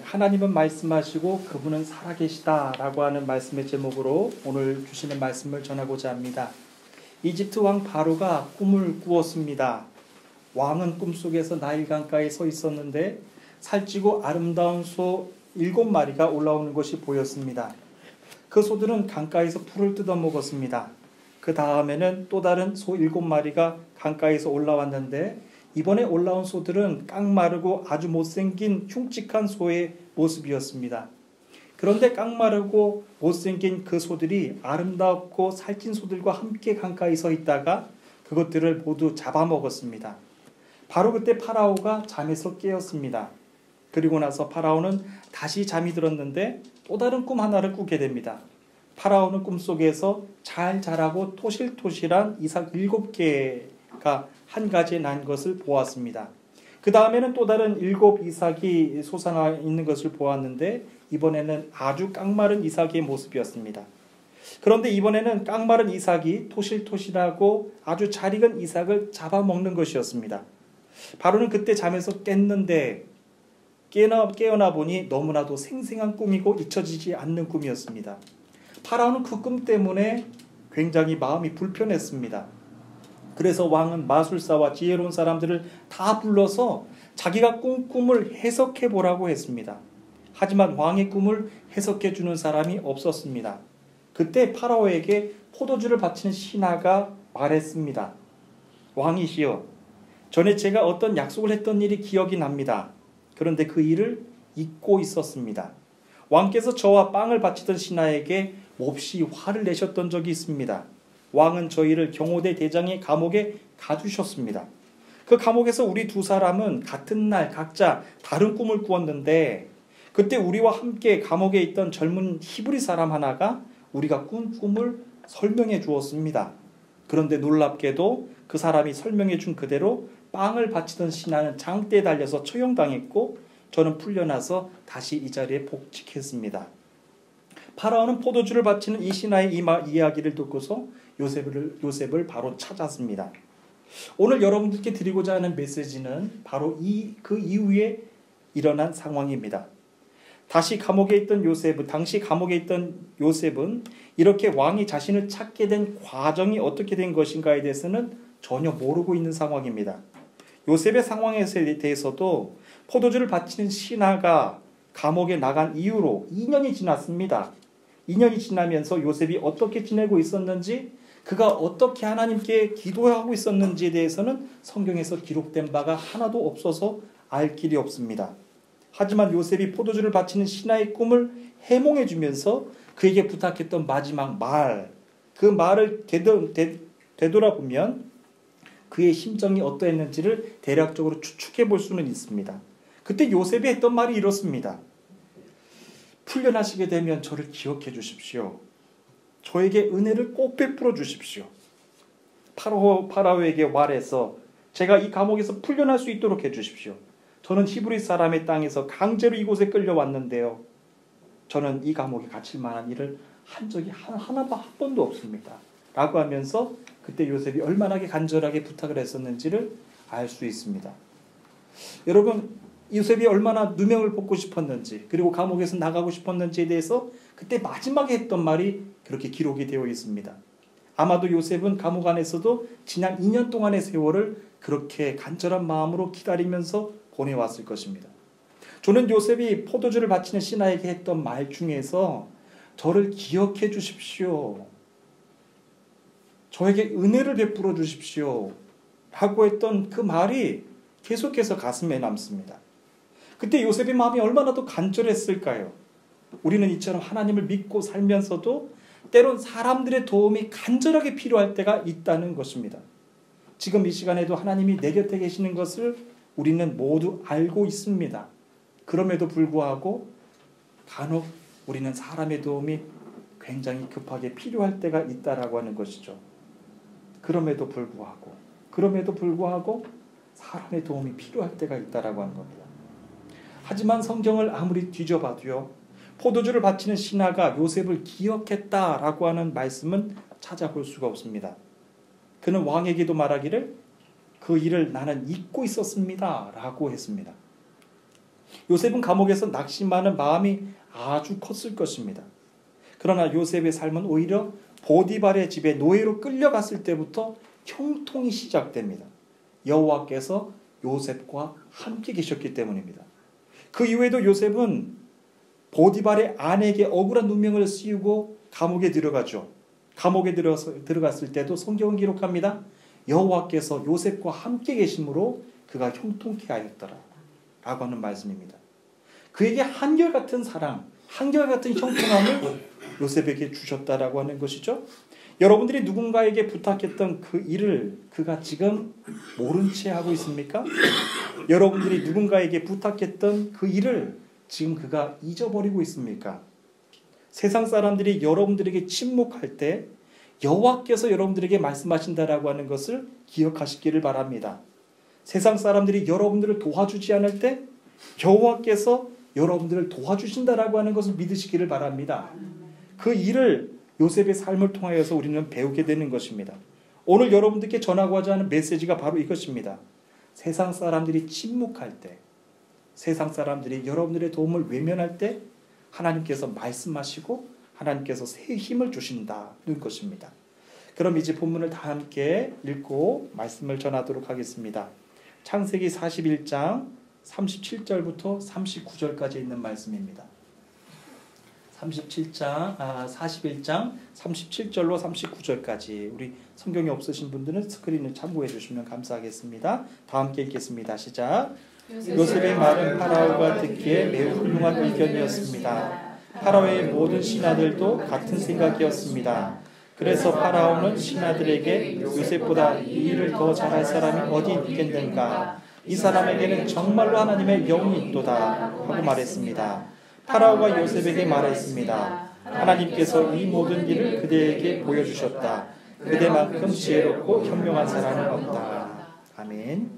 하나님은 말씀하시고 그분은 살아계시다 라고 하는 말씀의 제목으로 오늘 주시는 말씀을 전하고자 합니다. 이집트 왕 바로가 꿈을 꾸었습니다. 왕은 꿈속에서 나일 강가에 서 있었는데 살찌고 아름다운 소 7마리가 올라오는 것이 보였습니다. 그 소들은 강가에서 풀을 뜯어 먹었습니다. 그 다음에는 또 다른 소 7마리가 강가에서 올라왔는데 이번에 올라온 소들은 깡마르고 아주 못생긴 흉측한 소의 모습이었습니다. 그런데 깡마르고 못생긴 그 소들이 아름답고 살찐 소들과 함께 강가에 서 있다가 그것들을 모두 잡아먹었습니다. 바로 그때 파라오가 잠에서 깨었습니다. 그리고 나서 파라오는 다시 잠이 들었는데 또 다른 꿈 하나를 꾸게 됩니다. 파라오는 꿈속에서 잘 자라고 토실토실한 이삭 7개가 한 가지에 난 것을 보았습니다. 그 다음에는 또 다른 7 이삭이 솟아나 있는 것을 보았는데 이번에는 아주 깡마른 이삭의 모습이었습니다. 그런데 이번에는 깡마른 이삭이 토실토실하고 아주 잘 익은 이삭을 잡아먹는 것이었습니다. 바로는 그때 잠에서 깼는데 깨어나 보니 너무나도 생생한 꿈이고 잊혀지지 않는 꿈이었습니다. 파라오는 그 꿈 때문에 굉장히 마음이 불편했습니다. 그래서 왕은 마술사와 지혜로운 사람들을 다 불러서 자기가 꾼 꿈을 해석해 보라고 했습니다. 하지만 왕의 꿈을 해석해 주는 사람이 없었습니다. 그때 파라오에게 포도주를 바치는 신하가 말했습니다. 왕이시여, 전에 제가 어떤 약속을 했던 일이 기억이 납니다. 그런데 그 일을 잊고 있었습니다. 왕께서 저와 빵을 바치던 신하에게 몹시 화를 내셨던 적이 있습니다. 왕은 저희를 경호대 대장의 감옥에 가두셨습니다. 그 감옥에서 우리 두 사람은 같은 날 각자 다른 꿈을 꾸었는데 그때 우리와 함께 감옥에 있던 젊은 히브리 사람 하나가 우리가 꾼 꿈을 설명해 주었습니다. 그런데 놀랍게도 그 사람이 설명해 준 그대로 빵을 바치던 신하는 장대에 달려서 처형당했고 저는 풀려나서 다시 이 자리에 복직했습니다. 파라오는 포도주를 바치는 이 신하의 이야기를 듣고서 요셉을 바로 찾았습니다. 오늘 여러분들께 드리고자 하는 메시지는 바로 그 이후에 일어난 상황입니다. 당시 감옥에 있던 요셉은 이렇게 왕이 자신을 찾게 된 과정이 어떻게 된 것인가에 대해서는 전혀 모르고 있는 상황입니다. 요셉의 상황에 대해서도 포도주를 바치는 신하가 감옥에 나간 이후로 2년이 지났습니다. 2년이 지나면서 요셉이 어떻게 지내고 있었는지, 그가 어떻게 하나님께 기도하고 있었는지에 대해서는 성경에서 기록된 바가 하나도 없어서 알 길이 없습니다. 하지만 요셉이 포도주를 바치는 신하의 꿈을 해몽해 주면서 그에게 부탁했던 마지막 말, 그 말을 되돌아보면 그의 심정이 어떠했는지를 대략적으로 추측해 볼 수는 있습니다. 그때 요셉이 했던 말이 이렇습니다. 풀려나시게 되면 저를 기억해 주십시오. 저에게 은혜를 꼭 베풀어 주십시오. 파라오에게 말해서 제가 이 감옥에서 풀려날 수 있도록 해 주십시오. 저는 히브리 사람의 땅에서 강제로 이곳에 끌려왔는데요. 저는 이 감옥에 갇힐 만한 일을 한 적이 한 번도 없습니다. 라고 하면서 그때 요셉이 얼마나 간절하게 부탁을 했었는지를 알 수 있습니다. 여러분, 요셉이 얼마나 누명을 벗고 싶었는지, 그리고 감옥에서 나가고 싶었는지에 대해서 그때 마지막에 했던 말이 그렇게 기록이 되어 있습니다. 아마도 요셉은 감옥 안에서도 지난 2년 동안의 세월을 그렇게 간절한 마음으로 기다리면서 보내왔을 것입니다. 저는 요셉이 포도주를 바치는 신하에게 했던 말 중에서 저를 기억해 주십시오. 저에게 은혜를 베풀어 주십시오. 라고 했던 그 말이 계속해서 가슴에 남습니다. 그때 요셉의 마음이 얼마나 더 간절했을까요? 우리는 이처럼 하나님을 믿고 살면서도 때론 사람들의 도움이 간절하게 필요할 때가 있다는 것입니다. 지금 이 시간에도 하나님이 내 곁에 계시는 것을 우리는 모두 알고 있습니다. 그럼에도 불구하고 간혹 우리는 사람의 도움이 굉장히 급하게 필요할 때가 있다라고 하는 것이죠. 그럼에도 불구하고 사람의 도움이 필요할 때가 있다라고 하는 겁니다. 하지만 성경을 아무리 뒤져봐도요, 포도주를 바치는 신하가 요셉을 기억했다라고 하는 말씀은 찾아볼 수가 없습니다. 그는 왕에게도 말하기를 그 일을 나는 잊고 있었습니다 라고 했습니다. 요셉은 감옥에서 낙심하는 마음이 아주 컸을 것입니다. 그러나 요셉의 삶은 오히려 보디발의 집에 노예로 끌려갔을 때부터 형통이 시작됩니다. 여호와께서 요셉과 함께 계셨기 때문입니다. 그 이후에도 요셉은 보디발의 아내에게 억울한 누명을 씌우고 감옥에 들어가죠. 감옥에 들어갔을 때도 성경은 기록합니다. 여호와께서 요셉과 함께 계심으로 그가 형통케 하였더라 라고 하는 말씀입니다. 그에게 한결같은 사랑, 한결같은 형통함을 요셉에게 주셨다라고 하는 것이죠. 여러분들이 누군가에게 부탁했던 그 일을 그가 지금 모른 채 하고 있습니까? 여러분들이 누군가에게 부탁했던 그 일을 지금 그가 잊어버리고 있습니까? 세상 사람들이 여러분들에게 침묵할 때 여호와께서 여러분들에게 말씀하신다라고 하는 것을 기억하시기를 바랍니다. 세상 사람들이 여러분들을 도와주지 않을 때 여호와께서 여러분들을 도와주신다라고 하는 것을 믿으시기를 바랍니다. 그 일을 요셉의 삶을 통하여서 우리는 배우게 되는 것입니다. 오늘 여러분들께 전하고자 하는 메시지가 바로 이것입니다. 세상 사람들이 침묵할 때, 세상 사람들이 여러분들의 도움을 외면할 때 하나님께서 말씀하시고 하나님께서 새 힘을 주신다는 것입니다. 그럼 이제 본문을 다 함께 읽고 말씀을 전하도록 하겠습니다. 창세기 41장 37절부터 39절까지 있는 말씀입니다. 41장 37절로 39절까지 우리 성경이 없으신 분들은 스크린을 참고해 주시면 감사하겠습니다. 다 함께 읽겠습니다. 시작. 요셉의 말은 파라오가 듣기에 매우 훌륭한 의견이었습니다. 파라오의 모든 신하들도 같은 생각이었습니다. 그래서 파라오는 신하들에게 요셉보다 이 일을 더 잘할 사람이 어디 있겠는가? 이 사람에게는 정말로 하나님의 영이 있도다 하고 말했습니다. 파라오가 요셉에게 말했습니다. 하나님께서 이 모든 일을 그대에게 보여주셨다. 그대만큼 지혜롭고 현명한 사람은 없다. 아멘.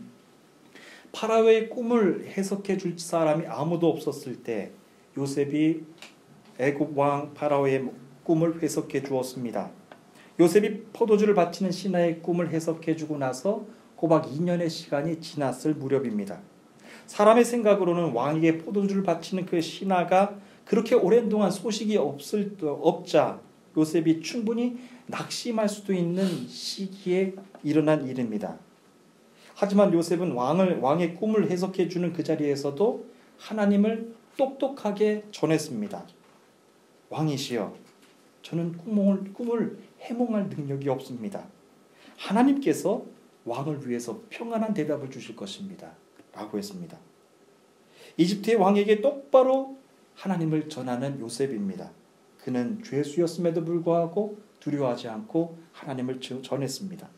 파라오의 꿈을 해석해 줄 사람이 아무도 없었을 때 요셉이 애굽 왕 파라오의 꿈을 해석해 주었습니다. 요셉이 포도주를 바치는 신하의 꿈을 해석해 주고 나서 꼬박 2년의 시간이 지났을 무렵입니다. 사람의 생각으로는 왕에게 포도주를 바치는 그 신하가 그렇게 오랜 동안 소식이 없자 요셉이 충분히 낙심할 수도 있는 시기에 일어난 일입니다. 하지만 요셉은 왕의 꿈을 해석해 주는 그 자리에서도 하나님을 똑똑하게 전했습니다. 왕이시여, 저는 꿈을 해몽할 능력이 없습니다. 하나님께서 왕을 위해서 평안한 대답을 주실 것입니다. 라고 했습니다. 이집트의 왕에게 똑바로 하나님을 전하는 요셉입니다. 그는 죄수였음에도 불구하고 두려워하지 않고 하나님을 전했습니다.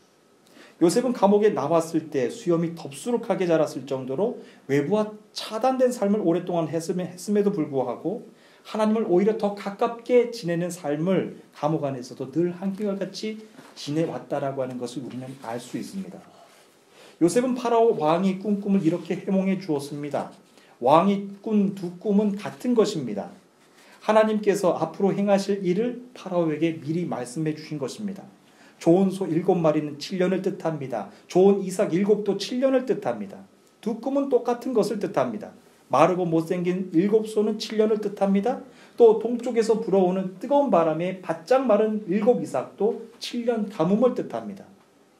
요셉은 감옥에 나왔을 때 수염이 덥수룩하게 자랐을 정도로 외부와 차단된 삶을 오랫동안 했음에도 불구하고 하나님을 오히려 더 가깝게 지내는 삶을 감옥 안에서도 늘 한결같이 지내왔다라고 하는 것을 우리는 알 수 있습니다. 요셉은 파라오 왕이 꾼 꿈을 이렇게 해몽해 주었습니다. 왕이 꾼 두 꿈은 같은 것입니다. 하나님께서 앞으로 행하실 일을 파라오에게 미리 말씀해 주신 것입니다. 좋은 소 7마리는 7년을 뜻합니다. 좋은 이삭 7도 7년을 뜻합니다. 두 꿈은 똑같은 것을 뜻합니다. 마르고 못생긴 7소는 7년을 뜻합니다. 또 동쪽에서 불어오는 뜨거운 바람에 바짝 마른 7 이삭도 7년 가뭄을 뜻합니다.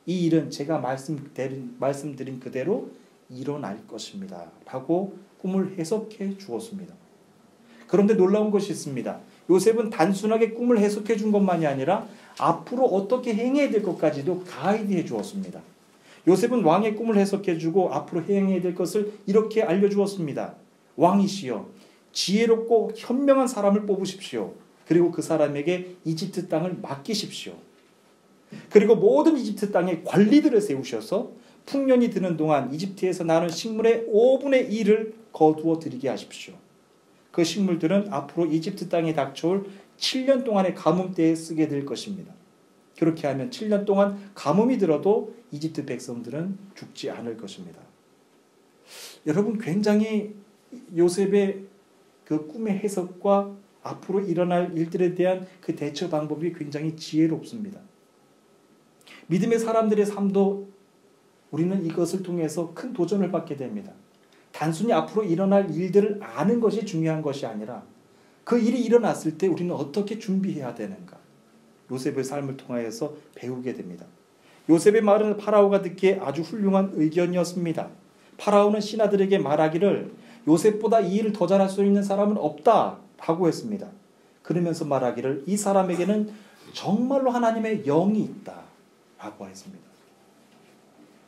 이 일은 제가 말씀드린 그대로 일어날 것입니다. 라고 꿈을 해석해 주었습니다. 그런데 놀라운 것이 있습니다. 요셉은 단순하게 꿈을 해석해 준 것만이 아니라 앞으로 어떻게 행해야 될 것까지도 가이드해 주었습니다. 요셉은 왕의 꿈을 해석해 주고 앞으로 행해야 될 것을 이렇게 알려주었습니다. 왕이시여, 지혜롭고 현명한 사람을 뽑으십시오. 그리고 그 사람에게 이집트 땅을 맡기십시오. 그리고 모든 이집트 땅의 관리들을 세우셔서 풍년이 드는 동안 이집트에서 나는 식물의 5분의 1을 거두어 드리게 하십시오. 그 식물들은 앞으로 이집트 땅에 닥쳐올 7년 동안의 가뭄 때에 쓰게 될 것입니다. 그렇게 하면 7년 동안 가뭄이 들어도 이집트 백성들은 죽지 않을 것입니다. 여러분, 굉장히 요셉의 그 꿈의 해석과 앞으로 일어날 일들에 대한 그 대처 방법이 굉장히 지혜롭습니다. 믿음의 사람들의 삶도 우리는 이것을 통해서 큰 도전을 받게 됩니다. 단순히 앞으로 일어날 일들을 아는 것이 중요한 것이 아니라 그 일이 일어났을 때 우리는 어떻게 준비해야 되는가. 요셉의 삶을 통하여서 배우게 됩니다. 요셉의 말은 파라오가 듣기에 아주 훌륭한 의견이었습니다. 파라오는 신하들에게 말하기를 요셉보다 이 일을 더 잘할 수 있는 사람은 없다라고 했습니다. 그러면서 말하기를 이 사람에게는 정말로 하나님의 영이 있다라고 했습니다.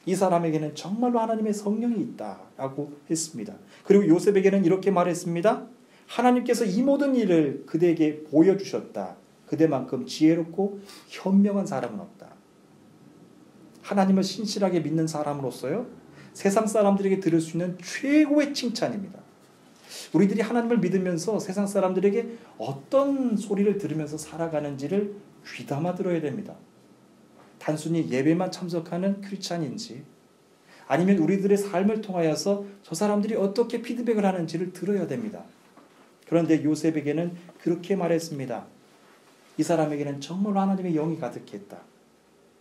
이 사람에게는 정말로 하나님의 성령이 있다라고 했습니다. 그리고 요셉에게는 이렇게 말했습니다. 하나님께서 이 모든 일을 그대에게 보여주셨다. 그대만큼 지혜롭고 현명한 사람은 없다. 하나님을 신실하게 믿는 사람으로서요, 세상 사람들에게 들을 수 있는 최고의 칭찬입니다. 우리들이 하나님을 믿으면서 세상 사람들에게 어떤 소리를 들으면서 살아가는지를 귀담아 들어야 됩니다. 단순히 예배만 참석하는 크리스찬인지 아니면 우리들의 삶을 통하여서 저 사람들이 어떻게 피드백을 하는지를 들어야 됩니다. 그런데 요셉에게는 그렇게 말했습니다. 이 사람에게는 정말로 하나님의 영이 가득했다.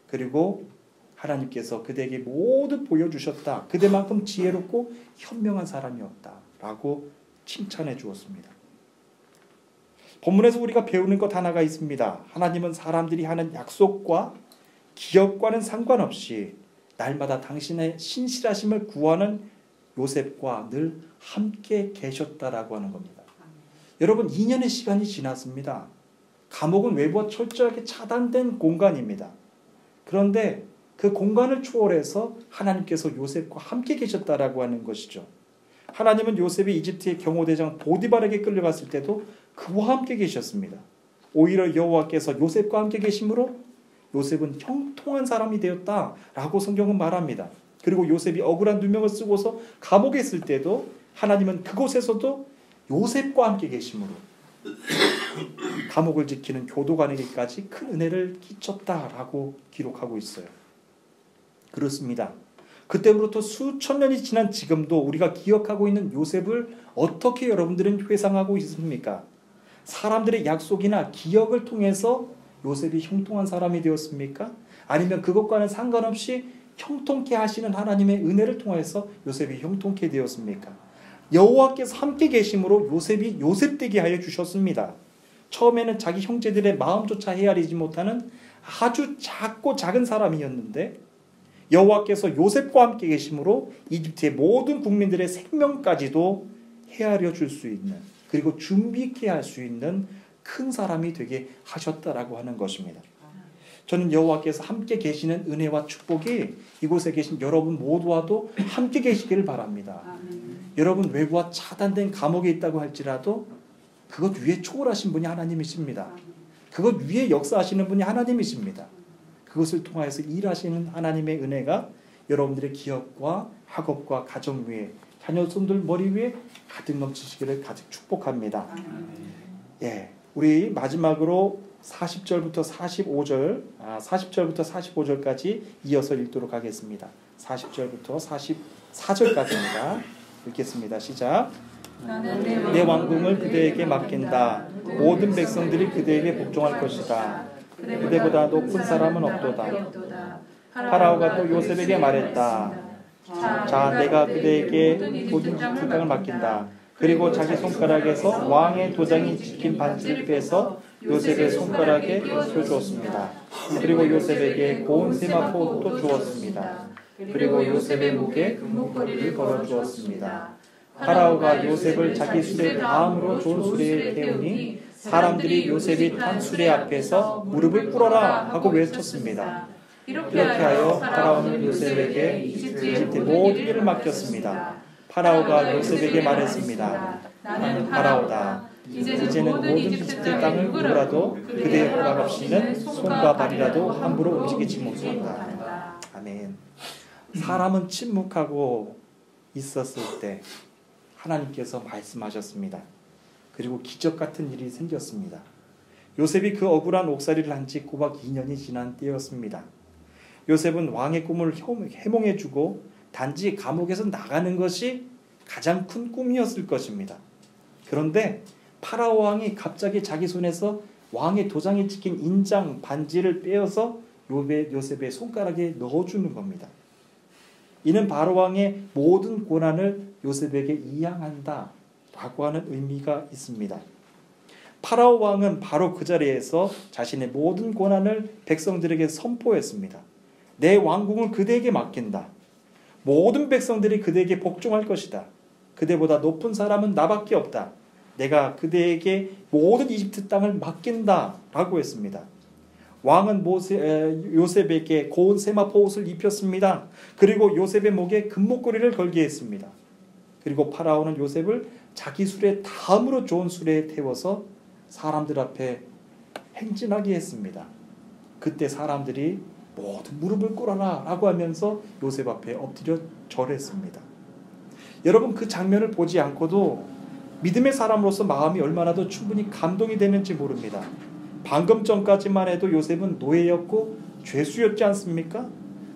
그리고 하나님께서 그대에게 모두 보여주셨다. 그대만큼 지혜롭고 현명한 사람이었다. 라고 칭찬해 주었습니다. 본문에서 우리가 배우는 것 하나가 있습니다. 하나님은 사람들이 하는 약속과 기업과는 상관없이 날마다 당신의 신실하심을 구하는 요셉과 늘 함께 계셨다라고 하는 겁니다. 여러분, 2년의 시간이 지났습니다. 감옥은 외부와 철저하게 차단된 공간입니다. 그런데 그 공간을 초월해서 하나님께서 요셉과 함께 계셨다라고 하는 것이죠. 하나님은 요셉이 이집트의 경호대장 보디발에게 끌려갔을 때도 그와 함께 계셨습니다. 오히려 여호와께서 요셉과 함께 계심으로 요셉은 형통한 사람이 되었다라고 성경은 말합니다. 그리고 요셉이 억울한 누명을 쓰고서 감옥에 있을 때도 하나님은 그곳에서도 요셉과 함께 계심으로 감옥을 지키는 교도관에게까지 큰 은혜를 끼쳤다라고 기록하고 있어요. 그렇습니다. 그때부터 수천 년이 지난 지금도 우리가 기억하고 있는 요셉을 어떻게 여러분들은 회상하고 있습니까? 사람들의 약속이나 기억을 통해서 요셉이 형통한 사람이 되었습니까? 아니면 그것과는 상관없이 형통케 하시는 하나님의 은혜를 통해서 요셉이 형통케 되었습니까? 여호와께서 함께 계심으로 요셉이 요셉되게 하여 주셨습니다. 처음에는 자기 형제들의 마음조차 헤아리지 못하는 아주 작고 작은 사람이었는데 여호와께서 요셉과 함께 계심으로 이집트의 모든 국민들의 생명까지도 헤아려 줄 수 있는, 그리고 준비케 할 수 있는 큰 사람이 되게 하셨다라고 하는 것입니다. 저는 여호와께서 함께 계시는 은혜와 축복이 이곳에 계신 여러분 모두와도 함께 계시기를 바랍니다. 여러분 외부와 차단된 감옥에 있다고 할지라도 그것 위에 초월하신 분이 하나님이십니다. 그것 위에 역사하시는 분이 하나님이십니다. 그것을 통하여서 일하시는 하나님의 은혜가 여러분들의 기업과 학업과 가정 위에, 자녀손들 머리 위에 가득 넘치시기를 가득 축복합니다. 예, 우리 마지막으로 40절부터 45절까지 이어서 읽도록 하겠습니다. 40절부터 44절까지입니다. 읽겠습니다. 시작. 내 왕궁을 그대에게 맡긴다. 모든 백성들이 그대에게 복종할 것이다. 그대보다 높은 사람은 없도다. 파라오가 또 요셉에게 말했다. 자, 내가 그대에게 모든 국방을 맡긴다. 그리고 자기 손가락에서 왕의 도장이 찍힌 반지를 빼서 요셉의 손가락에 펴주었습니다. 그리고 요셉에게 고운 세마포도 주었습니다. 그리고 요셉의 목에 금목걸이를 걸어주었습니다. 파라오가 요셉을 자기 수레 다음으로 좋은 수레에 태우니 사람들이 요셉이 탄 수레 앞에서 무릎을 꿇어라 하고 외쳤습니다. 이렇게 하여 파라오는 요셉에게 이집트 모든 일을 맡겼습니다. 파라오가 요셉에게 말했습니다. 나는 파라오다. 이제는 모든 이집트 땅을 누구라도 그대의 허락 없이는 손과 발이라도 함부로 움직이지 못한다. 아멘. 사람은 침묵하고 있었을 때 하나님께서 말씀하셨습니다. 그리고 기적 같은 일이 생겼습니다. 요셉이 그 억울한 옥살이를 한 지 꼬박 2년이 지난 때였습니다. 요셉은 왕의 꿈을 해몽해주고 단지 감옥에서 나가는 것이 가장 큰 꿈이었을 것입니다. 그런데 파라오 왕이 갑자기 자기 손에서 왕의 도장이 찍힌 인장 반지를 빼어서 요셉의 손가락에 넣어주는 겁니다. 이는 바로 왕의 모든 고난을 요셉에게 이양한다 라고 하는 의미가 있습니다. 파라오 왕은 바로 그 자리에서 자신의 모든 고난을 백성들에게 선포했습니다. 내 왕궁을 그대에게 맡긴다. 모든 백성들이 그대에게 복종할 것이다. 그대보다 높은 사람은 나밖에 없다. 내가 그대에게 모든 이집트 땅을 맡긴다 라고 했습니다. 왕은 요셉에게 고운 세마포 옷을 입혔습니다. 그리고 요셉의 목에 금목걸이를 걸게 했습니다. 그리고 파라오는 요셉을 자기 수레 다음으로 좋은 수레에 태워서 사람들 앞에 행진하게 했습니다. 그때 사람들이 모두 무릎을 꿇어라 라고 하면서 요셉 앞에 엎드려 절했습니다. 여러분, 그 장면을 보지 않고도 믿음의 사람으로서 마음이 얼마나 더 충분히 감동이 되는지 모릅니다. 방금 전까지만 해도 요셉은 노예였고 죄수였지 않습니까?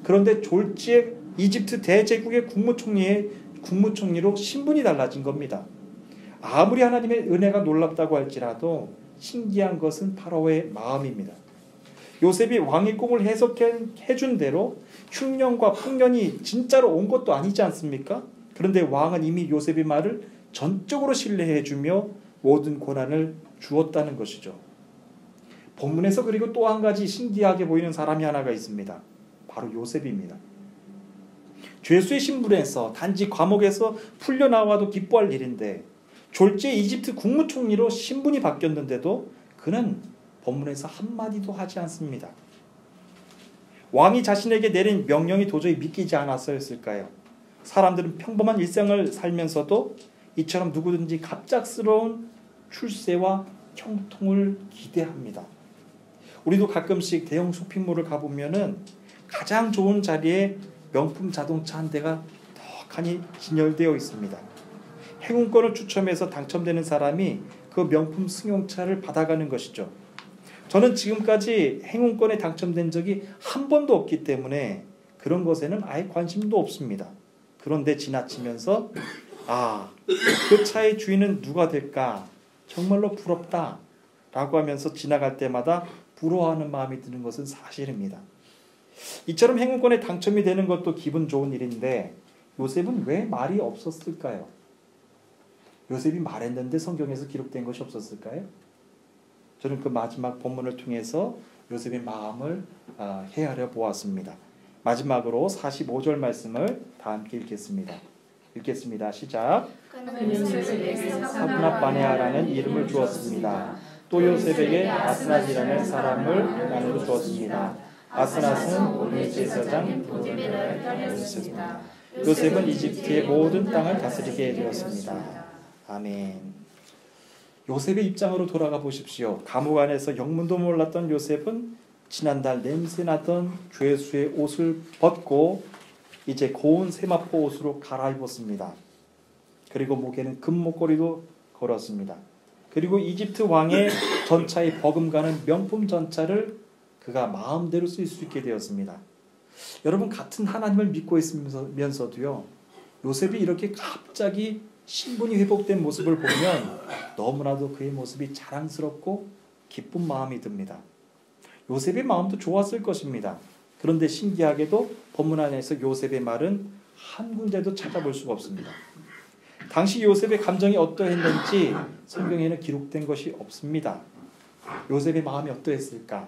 그런데 졸지에 이집트 대제국의 국무총리로 신분이 달라진 겁니다. 아무리 하나님의 은혜가 놀랍다고 할지라도 신기한 것은 파라오의 마음입니다. 요셉이 왕의 꿈을 해석해준 대로 흉년과 풍년이 진짜로 온 것도 아니지 않습니까? 그런데 왕은 이미 요셉의 말을 전적으로 신뢰해주며 모든 고난을 주었다는 것이죠. 본문에서 그리고 또 한 가지 신기하게 보이는 사람이 하나가 있습니다. 바로 요셉입니다. 죄수의 신분에서 단지 감옥에서 풀려나와도 기뻐할 일인데 졸지에 이집트 국무총리로 신분이 바뀌었는데도 그는 본문에서 한마디도 하지 않습니다. 왕이 자신에게 내린 명령이 도저히 믿기지 않았었을까요? 사람들은 평범한 일상을 살면서도 이처럼 누구든지 갑작스러운 출세와 형통을 기대합니다. 우리도 가끔씩 대형 쇼핑몰을 가보면은 가장 좋은 자리에 명품 자동차 한 대가 덕하니 진열되어 있습니다. 행운권을 추첨해서 당첨되는 사람이 그 명품 승용차를 받아가는 것이죠. 저는 지금까지 행운권에 당첨된 적이 한 번도 없기 때문에 그런 것에는 아예 관심도 없습니다. 그런데 지나치면서 그 차의 주인은 누가 될까? 정말로 부럽다 라고 하면서 지나갈 때마다 부러워하는 마음이 드는 것은 사실입니다. 이처럼 행운권에 당첨이 되는 것도 기분 좋은 일인데 요셉은 왜 말이 없었을까요? 요셉이 말했는데 성경에서 기록된 것이 없었을까요? 저는 그 마지막 본문을 통해서 요셉의 마음을 헤아려 보았습니다. 마지막으로 45절 말씀을 다 함께 읽겠습니다. 시작. 사브낫 바네아라는 이름을 주었습니다. 또 요셉에게 아스낫이라는 사람을 나누어 주었습니다. 아스낫은 오늘 제사장 보디메라의 딸이었습니다. 요셉은 이집트의 모든 땅을 다스리게 되었습니다. 아멘. 요셉의 입장으로 돌아가 보십시오. 감옥 안에서 영문도 몰랐던 요셉은 지난달 냄새나던 죄수의 옷을 벗고 이제 고운 세마포 옷으로 갈아입었습니다. 그리고 목에는 금목걸이도 걸었습니다. 그리고 이집트 왕의 전차에 버금가는 명품 전차를 그가 마음대로 쓸 수 있게 되었습니다. 여러분, 같은 하나님을 믿고 있으면서도요, 요셉이 이렇게 갑자기 신분이 회복된 모습을 보면 너무나도 그의 모습이 자랑스럽고 기쁜 마음이 듭니다. 요셉의 마음도 좋았을 것입니다. 그런데 신기하게도 본문 안에서 요셉의 말은 한 군데도 찾아볼 수가 없습니다. 당시 요셉의 감정이 어떠했는지 성경에는 기록된 것이 없습니다. 요셉의 마음이 어떠했을까?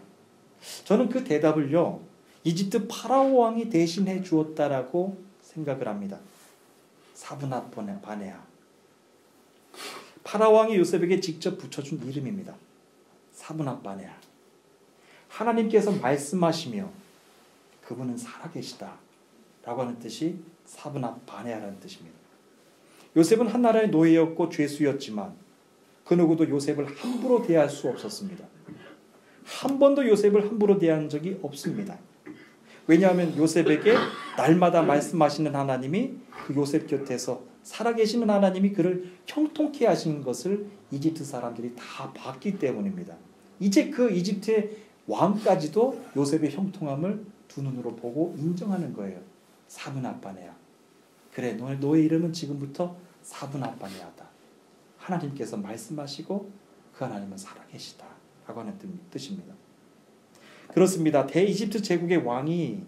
저는 그 대답을요, 이집트 파라오 왕이 대신해 주었다라고 생각을 합니다. 사브낫 바네아. 파라오 왕이 요셉에게 직접 붙여준 이름입니다. 사브낫 바네아. 하나님께서 말씀하시며 그분은 살아계시다 라고 하는 뜻이 사브낫 바네아라는 뜻입니다. 요셉은 한 나라의 노예였고 죄수였지만 그 누구도 요셉을 함부로 대할 수 없었습니다. 한 번도 요셉을 함부로 대한 적이 없습니다. 왜냐하면 요셉에게 날마다 말씀하시는 하나님이 그 요셉 곁에서 살아계시는 하나님이 그를 형통케 하신 것을 이집트 사람들이 다 봤기 때문입니다. 이제 그 이집트의 왕까지도 요셉의 형통함을 두 눈으로 보고 인정하는 거예요. 사브낫 바네아. 그래, 너의 이름은 지금부터 사브낫 바네아다. 하나님께서 말씀하시고 그 하나님은 살아계시다 라고 하는 뜻입니다. 그렇습니다. 대이집트 제국의 왕이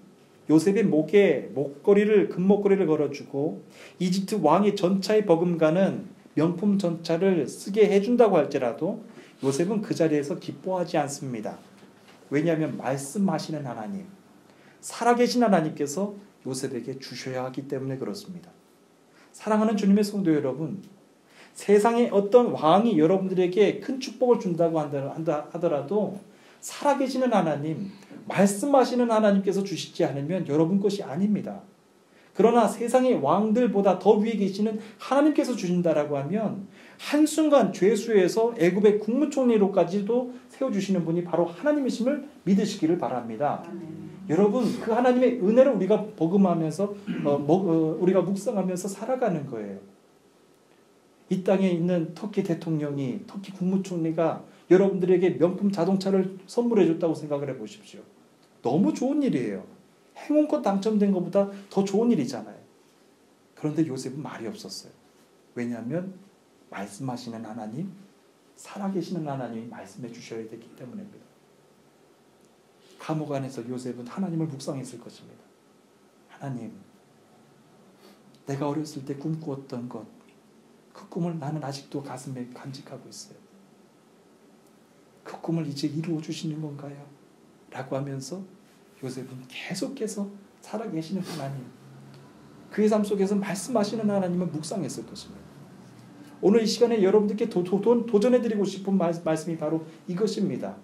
요셉의 목에 금목걸이를 걸어주고 이집트 왕의 전차에 버금가는 명품 전차를 쓰게 해준다고 할지라도 요셉은 그 자리에서 기뻐하지 않습니다. 왜냐하면 말씀하시는 하나님, 살아계신 하나님께서 요셉에게 주셔야 하기 때문에 그렇습니다. 사랑하는 주님의 성도 여러분, 세상에 어떤 왕이 여러분들에게 큰 축복을 준다고 하더라도 살아계시는 하나님, 말씀하시는 하나님께서 주시지 않으면 여러분 것이 아닙니다. 그러나 세상의 왕들보다 더 위에 계시는 하나님께서 주신다라고 하면 한순간 죄수에서 애굽의 국무총리로까지도 세워주시는 분이 바로 하나님이심을 믿으시기를 바랍니다. 여러분, 그 하나님의 은혜를 우리가 버금하면서 우리가 묵상하면서 살아가는 거예요. 이 땅에 있는 터키 대통령이, 터키 국무총리가 여러분들에게 명품 자동차를 선물해 줬다고 생각을 해 보십시오. 너무 좋은 일이에요. 행운권 당첨된 것보다 더 좋은 일이잖아요. 그런데 요셉은 말이 없었어요. 왜냐하면 말씀하시는 하나님, 살아계시는 하나님이 말씀해 주셔야 되기 때문입니다. 감옥 안에서 요셉은 하나님을 묵상했을 것입니다. 하나님, 내가 어렸을 때 꿈꾸었던 것, 그 꿈을 나는 아직도 가슴에 간직하고 있어요. 그 꿈을 이제 이루어 주시는 건가요? 라고 하면서 요셉은 계속해서 살아계시는 하나님, 그의 삶 속에서 말씀하시는 하나님을 묵상했을 것입니다. 오늘 이 시간에 여러분들께 도전해드리고 싶은 말씀이 바로 이것입니다.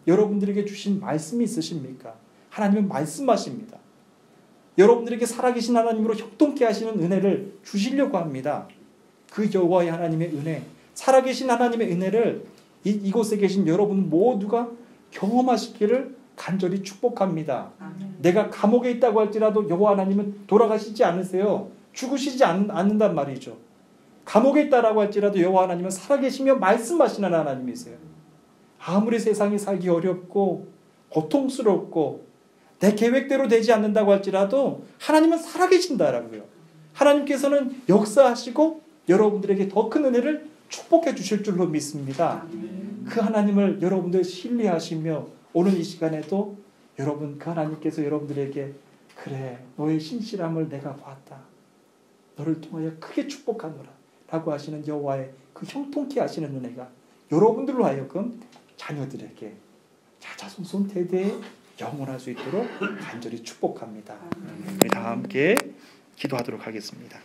여러분들에게 주신 말씀이 있으십니까? 하나님은 말씀하십니다. 여러분들에게 살아계신 하나님으로 형통케 하시는 은혜를 주시려고 합니다. 그 여호와의 하나님의 은혜, 살아계신 하나님의 은혜를 이곳에 계신 여러분 모두가 경험하시기를 간절히 축복합니다. 내가 감옥에 있다고 할지라도 여호와 하나님은 돌아가시지 않으세요. 죽으시지 않는단 말이죠. 감옥에 있다라고 할지라도 여호와 하나님은 살아계시며 말씀하시는 하나님이세요. 아무리 세상이 살기 어렵고 고통스럽고 내 계획대로 되지 않는다고 할지라도 하나님은 살아계신다라고요. 하나님께서는 역사하시고 여러분들에게 더 큰 은혜를 축복해 주실 줄로 믿습니다. 그 하나님을 여러분들 신뢰하시며 오늘 이 시간에도 여러분, 그 하나님께서 여러분들에게 그래, 너의 신실함을 내가 봤다, 너를 통하여 크게 축복하노라 라고 하시는 여호와의 그 형통케 하시는 은혜가 여러분들로 하여금 자녀들에게 자자손손 대대에 영원할 수 있도록 간절히 축복합니다. 우리 다 함께 기도하도록 하겠습니다.